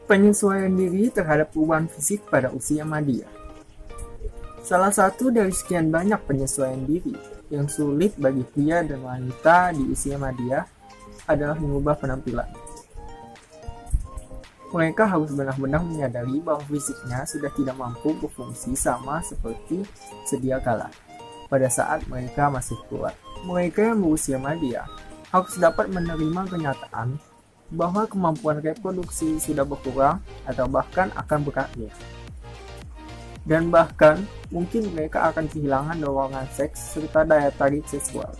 Penyesuaian diri terhadap perubahan fisik pada usia madya. Salah satu dari sekian banyak penyesuaian diri yang sulit bagi pria dan wanita di usia madya adalah mengubah penampilan. Mereka harus benar-benar menyadari bahwa fisiknya sudah tidak mampu berfungsi sama seperti sedia kala pada saat mereka masih kuat. Mereka yang berusia madya harus dapat menerima kenyataan bahwa kemampuan reproduksi sudah berkurang atau bahkan akan berakhir. Dan bahkan mungkin mereka akan kehilangan dorongan seks serta daya tarik seksual.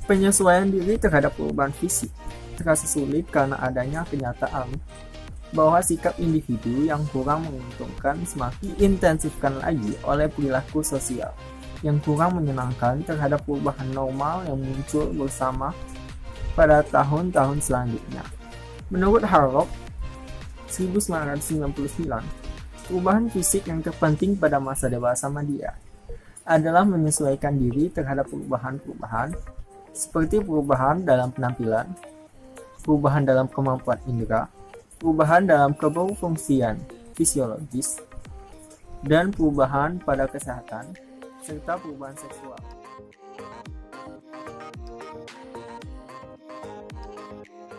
Penyesuaian diri terhadap perubahan fisik terasa sulit karena adanya kenyataan bahwa sikap individu yang kurang menguntungkan semakin diintensifkan lagi oleh perilaku sosial yang kurang menyenangkan terhadap perubahan normal yang muncul bersama pada tahun-tahun selanjutnya. Menurut Harlock, 1999, perubahan fisik yang terpenting pada masa dewasa madya adalah menyesuaikan diri terhadap perubahan-perubahan seperti perubahan dalam penampilan, perubahan dalam kemampuan indera, perubahan dalam keberfungsian fisiologis, dan perubahan pada kesehatan, serta perubahan seksual.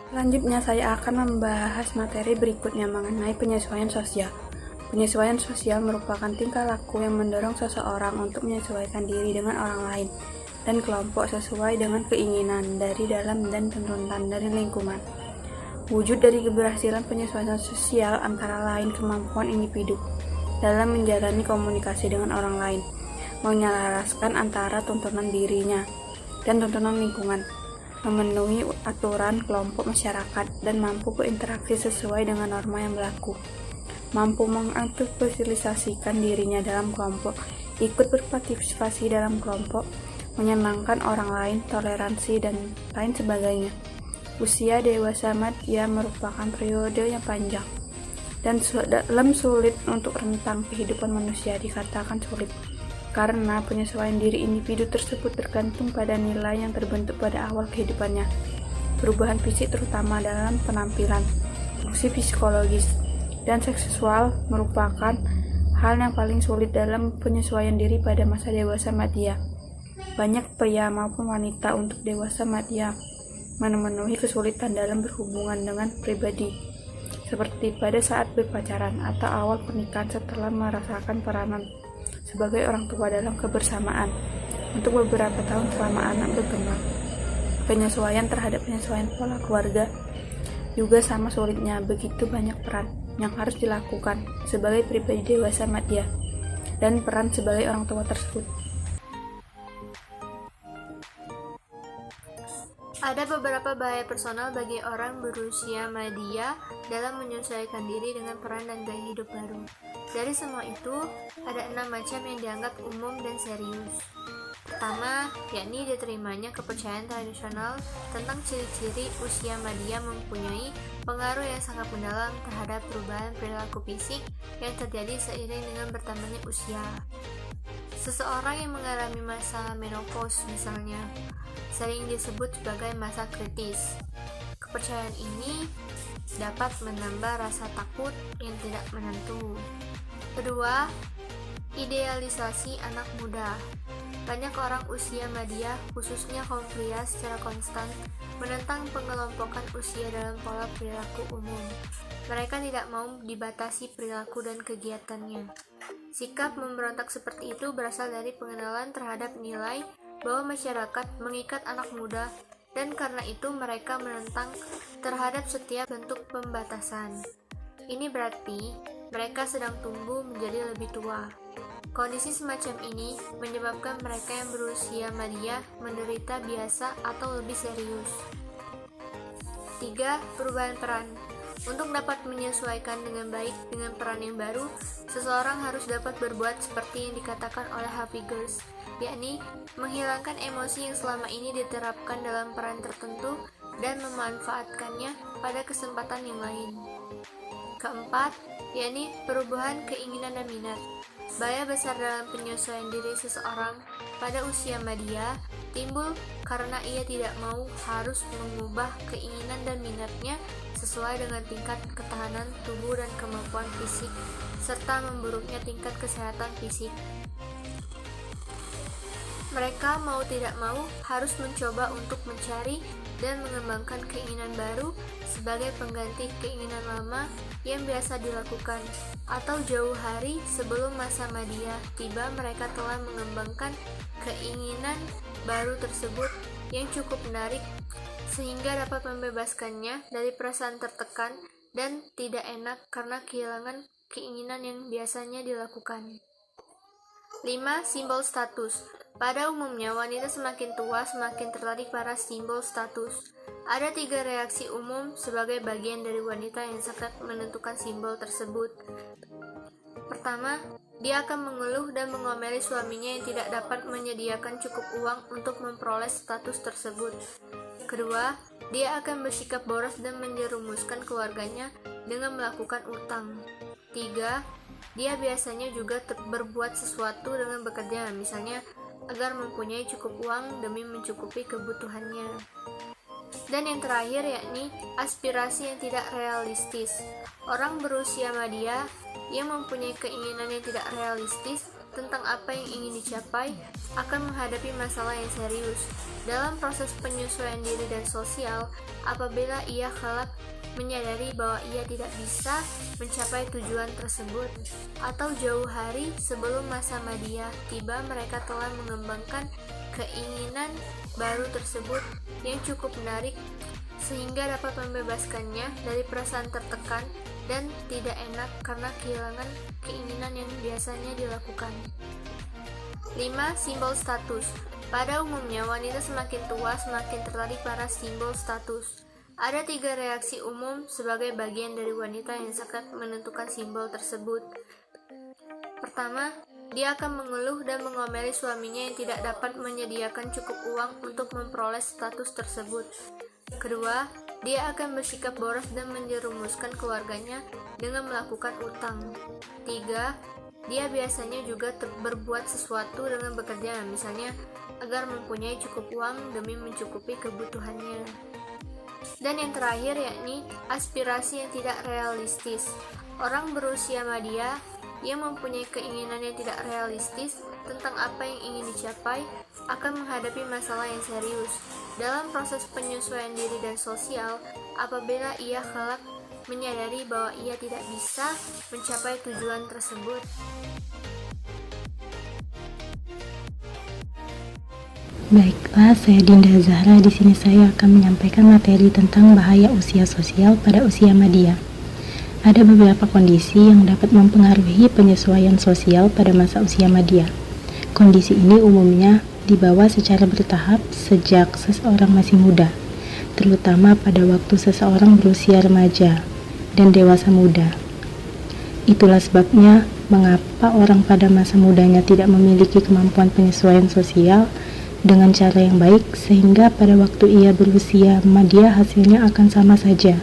Selanjutnya saya akan membahas materi berikutnya mengenai penyesuaian sosial. Penyesuaian sosial merupakan tingkah laku yang mendorong seseorang untuk menyesuaikan diri dengan orang lain dan kelompok sesuai dengan keinginan dari dalam dan tuntutan dari lingkungan. Wujud dari keberhasilan penyesuaian sosial antara lain kemampuan individu dalam menjalani komunikasi dengan orang lain, menyelaraskan antara tuntunan dirinya dan tuntunan lingkungan, memenuhi aturan kelompok masyarakat, dan mampu berinteraksi sesuai dengan norma yang berlaku, mampu mengaktualisasikan dirinya dalam kelompok, ikut berpartisipasi dalam kelompok, menyenangkan orang lain, toleransi, dan lain sebagainya. Usia dewasa madya merupakan periode yang panjang dan dalam sulit untuk rentang kehidupan manusia dikatakan sulit karena penyesuaian diri individu tersebut tergantung pada nilai yang terbentuk pada awal kehidupannya. Perubahan fisik terutama dalam penampilan, fungsi psikologis, dan seksual merupakan hal yang paling sulit dalam penyesuaian diri pada masa dewasa madya. Banyak pria maupun wanita untuk dewasa madya memenuhi kesulitan dalam berhubungan dengan pribadi, seperti pada saat berpacaran atau awal pernikahan setelah merasakan peranan sebagai orang tua dalam kebersamaan untuk beberapa tahun selama anak berkembang. Penyesuaian terhadap penyesuaian pola keluarga juga sama sulitnya. Begitu banyak peran yang harus dilakukan sebagai pribadi dewasa madya dan peran sebagai orang tua tersebut. Ada beberapa bahaya personal bagi orang berusia madya dalam menyesuaikan diri dengan peran dan gaya hidup baru. Dari semua itu, ada 6 macam yang dianggap umum dan serius. Pertama, yakni diterimanya kepercayaan tradisional tentang ciri-ciri usia madya mempunyai pengaruh yang sangat mendalam terhadap perubahan perilaku fisik yang terjadi seiring dengan bertambahnya usia. Seseorang yang mengalami masa menopause misalnya, sering disebut sebagai masa kritis. Kepercayaan ini dapat menambah rasa takut yang tidak menentu. Kedua, idealisasi anak muda. Banyak orang usia madya, khususnya kaum pria, secara konstan menentang pengelompokan usia dalam pola perilaku umum. Mereka tidak mau dibatasi perilaku dan kegiatannya. Sikap memberontak seperti itu berasal dari pengenalan terhadap nilai bahwa masyarakat mengikat anak muda, dan karena itu mereka menentang terhadap setiap bentuk pembatasan. Ini berarti mereka sedang tumbuh menjadi lebih tua. Kondisi semacam ini menyebabkan mereka yang berusia madya menderita biasa atau lebih serius. 3. Perubahan peran. Untuk dapat menyesuaikan dengan baik dengan peran yang baru, seseorang harus dapat berbuat seperti yang dikatakan oleh Havigers, yakni menghilangkan emosi yang selama ini diterapkan dalam peran tertentu dan memanfaatkannya pada kesempatan yang lain. Keempat, yakni perubahan keinginan dan minat. Bahaya besar dalam penyesuaian diri seseorang pada usia madya timbul karena ia tidak mau harus mengubah keinginan dan minatnya sesuai dengan tingkat ketahanan tubuh dan kemampuan fisik, serta memburuknya tingkat kesehatan fisik. Mereka mau tidak mau harus mencoba untuk mencari dan mengembangkan keinginan baru sebagai pengganti keinginan lama yang biasa dilakukan, atau jauh hari sebelum masa madya tiba mereka telah mengembangkan keinginan baru tersebut yang cukup menarik sehingga dapat membebaskannya dari perasaan tertekan dan tidak enak karena kehilangan keinginan yang biasanya dilakukan. 5. Simbol status. Pada umumnya, wanita semakin tua semakin tertarik pada simbol status. Ada 3 reaksi umum sebagai bagian dari wanita yang sangat menentukan simbol tersebut. Pertama, dia akan mengeluh dan mengomeli suaminya yang tidak dapat menyediakan cukup uang untuk memperoleh status tersebut. Kedua, dia akan bersikap boros dan menjerumuskan keluarganya dengan melakukan utang. 3. Dia biasanya juga berbuat sesuatu dengan bekerja, misalnya agar mempunyai cukup uang demi mencukupi kebutuhannya. Dan yang terakhir yakni aspirasi yang tidak realistis. Orang berusia madya yang mempunyai keinginan yang tidak realistis tentang apa yang ingin dicapai akan menghadapi masalah yang serius dalam proses penyesuaian diri dan sosial apabila ia kelak menyadari bahwa ia tidak bisa mencapai tujuan tersebut, atau jauh hari sebelum masa madya tiba mereka telah mengembangkan keinginan baru tersebut yang cukup menarik sehingga dapat membebaskannya dari perasaan tertekan dan tidak enak karena kehilangan keinginan yang biasanya dilakukan. 5. Simbol status. Pada umumnya, wanita semakin tua semakin tertarik pada simbol status. Ada 3 reaksi umum sebagai bagian dari wanita yang sangat menentukan simbol tersebut. Pertama, dia akan mengeluh dan mengomeli suaminya yang tidak dapat menyediakan cukup uang untuk memperoleh status tersebut. Kedua, dia akan bersikap boros dan menjerumuskan keluarganya dengan melakukan utang. 3. Dia biasanya juga berbuat sesuatu dengan bekerja, misalnya agar mempunyai cukup uang demi mencukupi kebutuhannya. Dan yang terakhir yakni aspirasi yang tidak realistis. Orang berusia madya yang mempunyai keinginan yang tidak realistis tentang apa yang ingin dicapai akan menghadapi masalah yang serius dalam proses penyesuaian diri dan sosial apabila ia kelak menyadari bahwa ia tidak bisa mencapai tujuan tersebut. Baiklah, saya Dinda Zahra. Di sini saya akan menyampaikan materi tentang bahaya usia sosial pada usia madya. Ada beberapa kondisi yang dapat mempengaruhi penyesuaian sosial pada masa usia madya. Kondisi ini umumnya dibawa secara bertahap sejak seseorang masih muda, terutama pada waktu seseorang berusia remaja dan dewasa muda. Itulah sebabnya mengapa orang pada masa mudanya tidak memiliki kemampuan penyesuaian sosial dengan cara yang baik, sehingga pada waktu ia berusia madya hasilnya akan sama saja.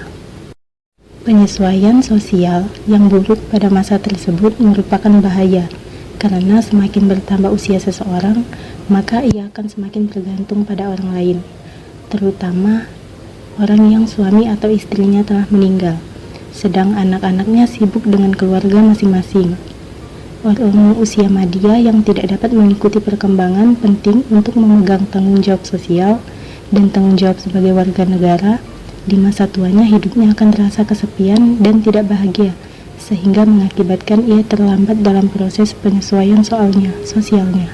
Penyesuaian sosial yang buruk pada masa tersebut merupakan bahaya, karena semakin bertambah usia seseorang, maka ia akan semakin bergantung pada orang lain, terutama orang yang suami atau istrinya telah meninggal, sedang anak-anaknya sibuk dengan keluarga masing-masing. Orang usia madya yang tidak dapat mengikuti perkembangan penting untuk memegang tanggung jawab sosial dan tanggung jawab sebagai warga negara. Di masa tuanya hidupnya akan terasa kesepian dan tidak bahagia, sehingga mengakibatkan ia terlambat dalam proses penyesuaian sosialnya.